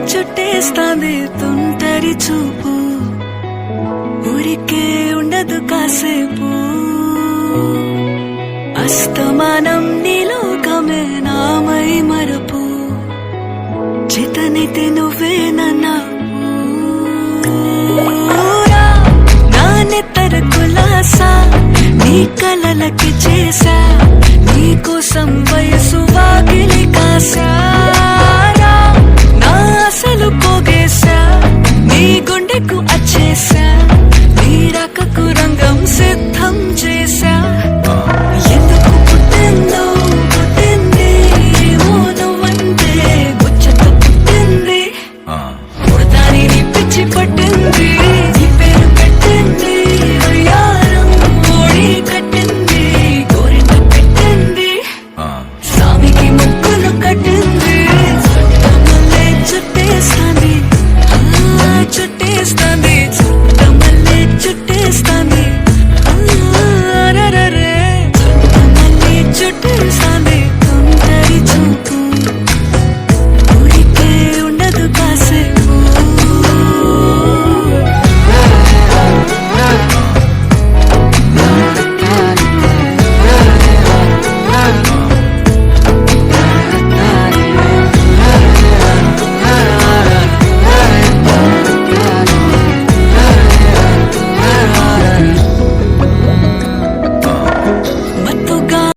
చుట్టేస్తాంది తుంటరి చూపు, ఊరికే ఉండదు కాసేపు. అస్తమానం నీలోకమే నామై మరపు, చితనితి నువ్వే నన్నాపు. నా నెత్తర కులాసా నీ కలలకి చేసా, నీ కోసం వయసు వాకిలి కాసా.